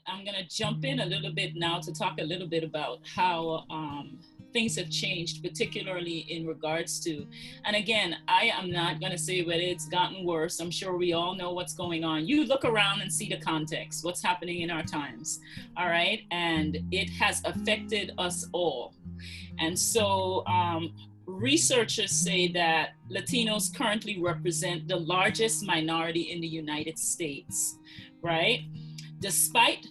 I'm going to jump in a little bit now to talk a little bit about how things have changed, particularly in regards to, and again, I am not going to say whether it's gotten worse. I'm sure we all know what's going on. You look around and see the context, what's happening in our times, all right? And it has affected us all. And so researchers say that Latinos currently represent the largest minority in the United States, right? Despite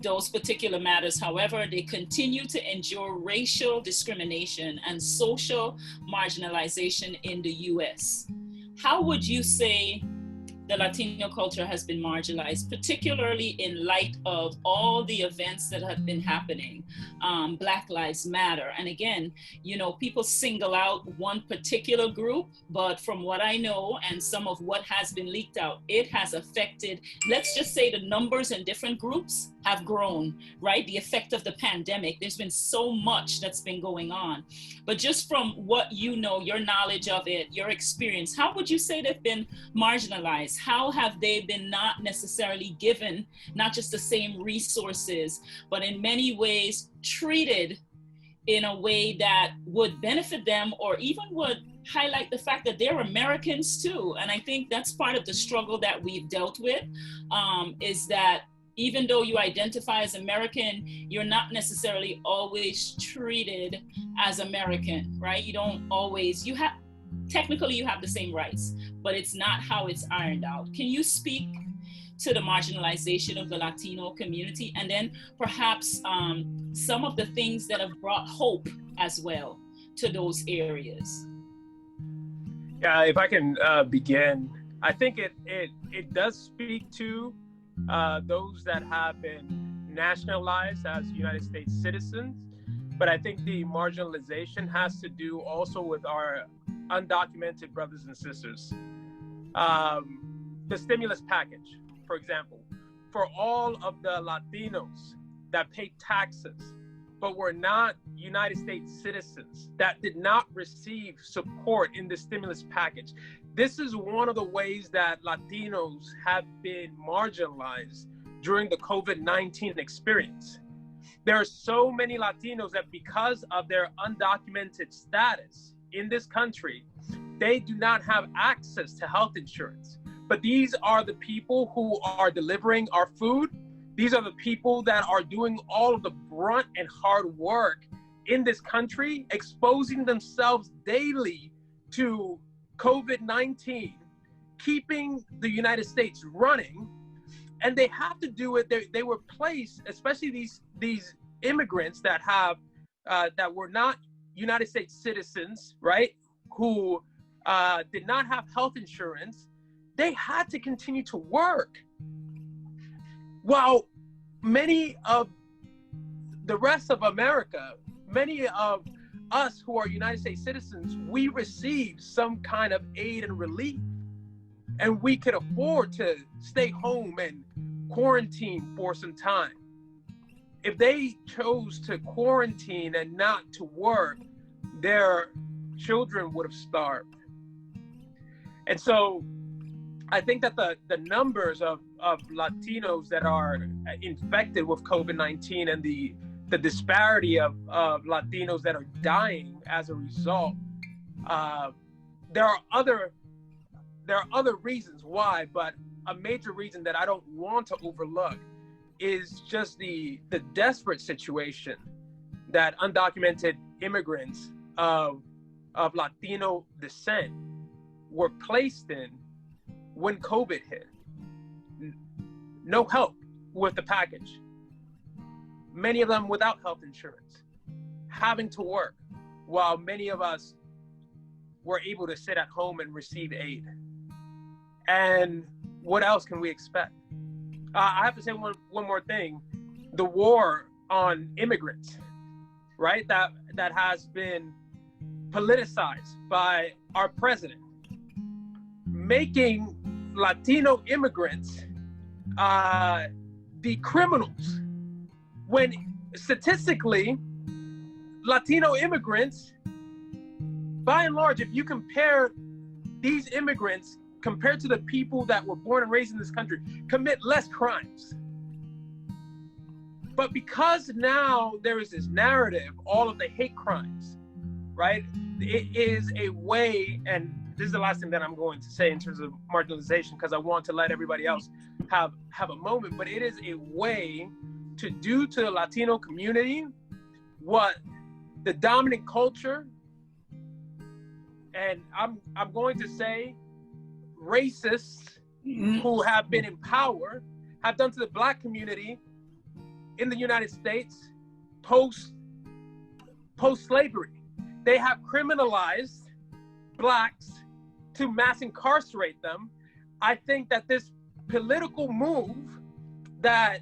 those particular matters, however, they continue to endure racial discrimination and social marginalization in the US. How would you say the Latino culture has been marginalized, particularly in light of all the events that have been happening? Black Lives Matter. And again, you know, people single out one particular group, but from what I know and some of what has been leaked out, it has affected, let's just say the numbers in different groups have grown, right? The effect of the pandemic, there's been so much that's been going on. But just from what you know, your knowledge of it, your experience, how would you say they've been marginalized? How have they been not necessarily given, not just the same resources, but in many ways treated in a way that would benefit them or even would highlight the fact that they're Americans too? And I think that's part of the struggle that we've dealt with, is that even though you identify as American, you're not necessarily always treated as American, right? You don't always, technically you have the same rights, but it's not how it's ironed out. Can you speak to the marginalization of the Latino community, and then perhaps some of the things that have brought hope as well to those areas? Yeah, if I can begin, I think it does speak to those that have been nationalized as United States citizens, but I think the marginalization has to do also with our undocumented brothers and sisters. The stimulus package, for example, for all of the Latinos that pay taxes, but were not United States citizens, that did not receive support in the stimulus package. This is one of the ways that Latinos have been marginalized during the COVID-19 experience. There are so many Latinos that because of their undocumented status in this country, they do not have access to health insurance. But these are the people who are delivering our food. These are the people that are doing all of the brunt and hard work in this country, exposing themselves daily to COVID-19, keeping the United States running. And they have to do it. They were placed, especially these immigrants that have that were not United States citizens, right? Who did not have health insurance. They had to continue to work. While many of the rest of America, many of us who are United States citizens, we receive some kind of aid and relief, and we could afford to stay home and quarantine for some time. If they chose to quarantine and not to work, their children would have starved. And so I think that the numbers of Latinos that are infected with COVID-19 and the disparity of Latinos that are dying as a result, there are other reasons why, but a major reason that I don't want to overlook is just the desperate situation that undocumented immigrants of Latino descent were placed in when COVID hit. No help with the package. Many of them without health insurance, having to work, while many of us were able to sit at home and receive aid. And what else can we expect? I have to say one more thing. The war on immigrants, right? That has been politicized by our president, making Latino immigrants the criminals, when statistically Latino immigrants, by and large, if you compare these immigrants compared to the people that were born and raised in this country, commit less crimes. But because now there is this narrative, all of the hate crimes, right? It is a way, and this is the last thing that I'm going to say in terms of marginalization, because I want to let everybody else have a moment, but it is a way to do to the Latino community what the dominant culture, and I'm going to say racists who have been in power, have done to the Black community in the United States post-slavery. They have criminalized Blacks to mass incarcerate them. I think that this political move that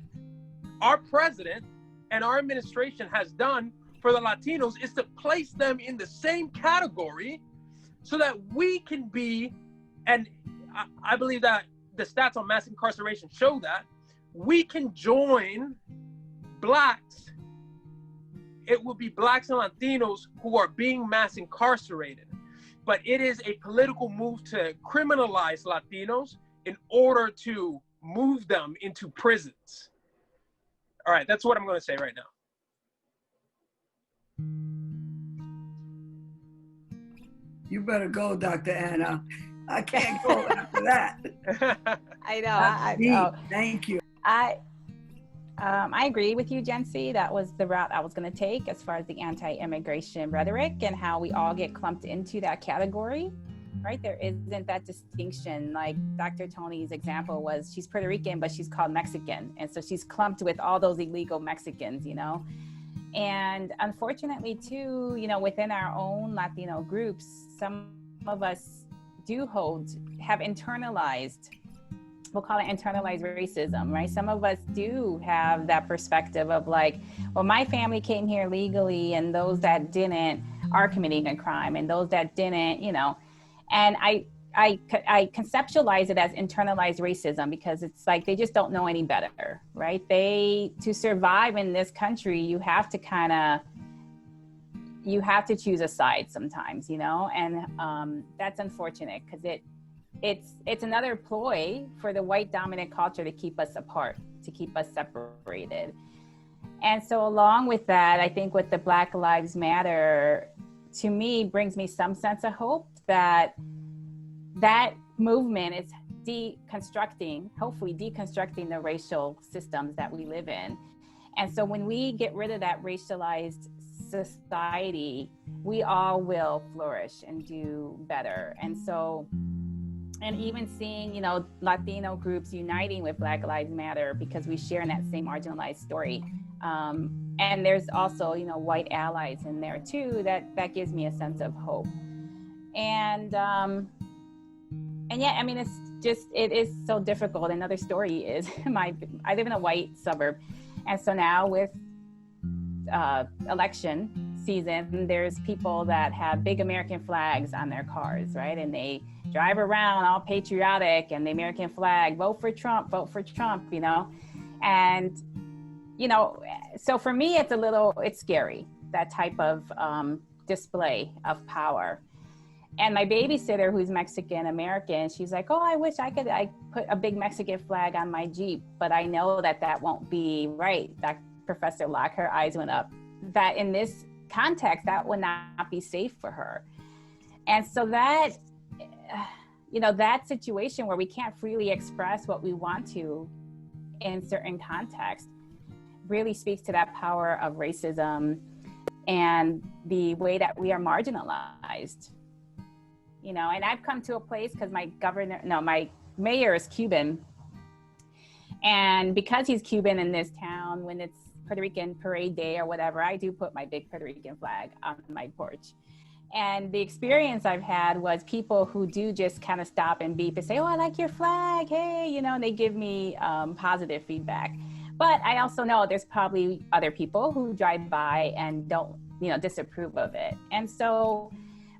our president and our administration has done for the Latinos is to place them in the same category so that we can be, and I believe that the stats on mass incarceration show that, we can join Blacks. It will be Blacks and Latinos who are being mass incarcerated. But it is a political move to criminalize Latinos in order to move them into prisons. All right, that's what I'm going to say right now. You better go, Dr. Anna. I can't go after that. I know. Thank you. I agree with you, Jensy. That was the route I was going to take as far as the anti-immigration rhetoric and how we all get clumped into that category, right? There isn't that distinction. Like Dr. Toni's example was, she's Puerto Rican, but she's called Mexican. And so she's clumped with all those illegal Mexicans, you know? And unfortunately too, you know, within our own Latino groups, some of us have internalized, we'll call it internalized racism, right? Some of us do have that perspective of like, well, my family came here legally and those that didn't are committing a crime, and those that didn't, you know, and I conceptualize it as internalized racism because it's like, they just don't know any better, right? To survive in this country, you have to choose a side sometimes, you know, and that's unfortunate because it's another ploy for the white dominant culture to keep us apart, to keep us separated. And so along with that, I think with the Black Lives Matter, to me, brings me some sense of hope that movement is hopefully deconstructing the racial systems that we live in. And so when we get rid of that racialized society, we all will flourish and do better. And so, and even seeing, you know, Latino groups uniting with Black Lives Matter because we share in that same marginalized story. And there's also, you know, white allies in there too, that gives me a sense of hope. And yeah, I mean, it is so difficult. Another story is I live in a white suburb. And so now with election season, there's people that have big American flags on their cars, right? And they drive around all patriotic and the American flag, vote for Trump, you know? And, you know, so for me, it's scary, that type of display of power. And my babysitter, who's Mexican American, she's like, oh, I wish I put a big Mexican flag on my Jeep, but I know that won't be right. That Professor Locke, her eyes went up, that in this context, that would not be safe for her. And so that, you know, that situation where we can't freely express what we want to in certain contexts really speaks to that power of racism and the way that we are marginalized. You know, and I've come to a place because my mayor is Cuban. And because he's Cuban in this town, when it's Puerto Rican Parade Day or whatever, I do put my big Puerto Rican flag on my porch. And the experience I've had was people who do just kind of stop and beep and say, oh, I like your flag, hey, you know, and they give me positive feedback. But I also know there's probably other people who drive by and don't, you know, disapprove of it. And so,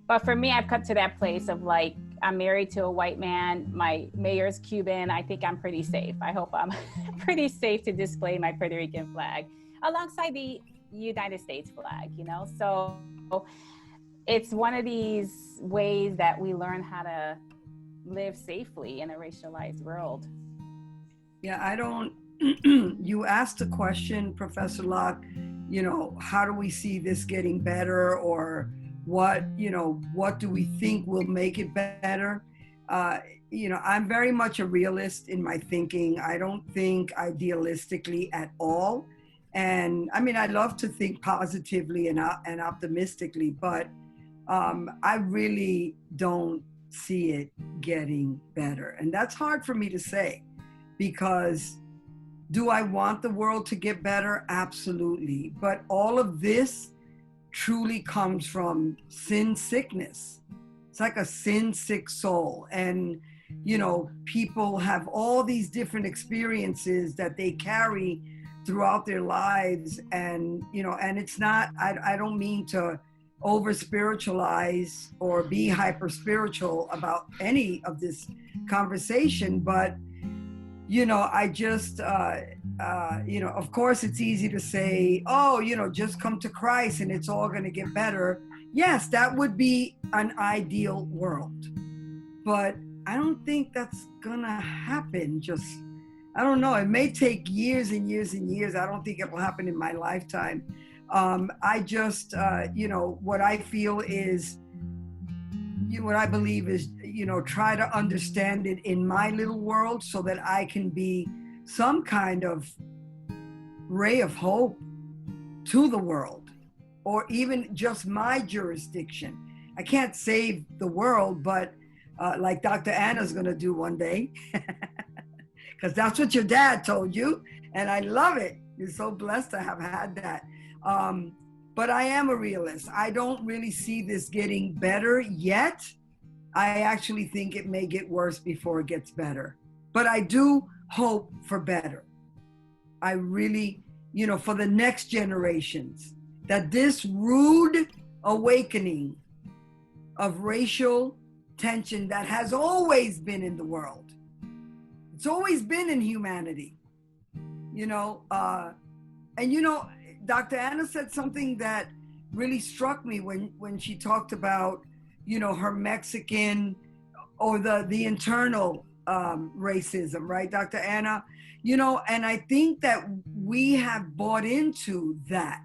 but for me, I've come to that place of like, I'm married to a white man, my mayor's Cuban, I think I'm pretty safe. I hope I'm pretty safe to display my Puerto Rican flag alongside the United States flag, you know? So it's one of these ways that we learn how to live safely in a racialized world. Yeah, I don't you asked a question, Professor Locke, you know, how do we see this getting better, or what, you know, what do we think will make it better? You know, I'm very much a realist in my thinking. I don't think idealistically at all. And I mean, I love to think positively and optimistically, but I really don't see it getting better. And that's hard for me to say, because do I want the world to get better? Absolutely. But all of this truly comes from sin sickness. It's like a sin sick soul. And, you know, people have all these different experiences that they carry throughout their lives. And, you know, and it's not, I don't mean to over spiritualize or be hyper spiritual about any of this conversation, but you know, I just, you know, of course it's easy to say, oh, you know, just come to Christ and it's all going to get better. Yes, that would be an ideal world. But I don't think that's going to happen. Just, I don't know. It may take years and years and years. I don't think it will happen in my lifetime. I just, you know, what I feel is, what I believe is, you know, try to understand it in my little world so that I can be some kind of ray of hope to the world, or even just my jurisdiction. I can't save the world, but like Dr. Anna's going to do one day, because that's what your dad told you. And I love it. You're so blessed to have had that. But I am a realist. I don't really see this getting better yet. I actually think it may get worse before it gets better. But I do hope for better. I really, you know, for the next generations, that this rude awakening of racial tension that has always been in the world, it's always been in humanity, you know, and you know, Dr. Anna said something that really struck me when she talked about, you know, her Mexican or the internal racism, right, Dr. Anna? You know, and I think that we have bought into that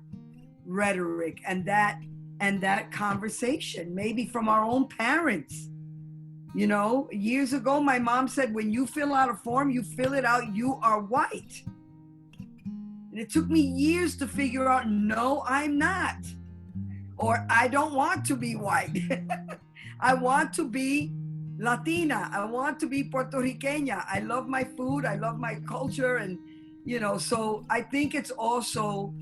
rhetoric and that conversation, maybe from our own parents. You know, years ago, my mom said, when you fill out a form, you fill it out, you are white. And it took me years to figure out, no, I'm not. Or I don't want to be white. I want to be Latina. I want to be Puerto Riqueña. I love my food. I love my culture. And, you know, so I think it's also,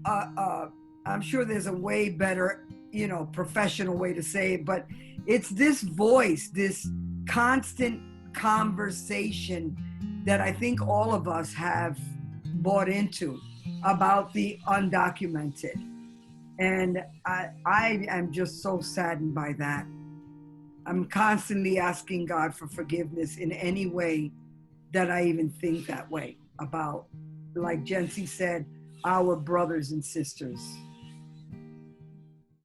I'm sure there's a way better, you know, professional way to say it, but it's this voice, this constant conversation that I think all of us have bought into about the undocumented. And I am just so saddened by that. I'm constantly asking God for forgiveness in any way that I even think that way about, like Jensy said, our brothers and sisters.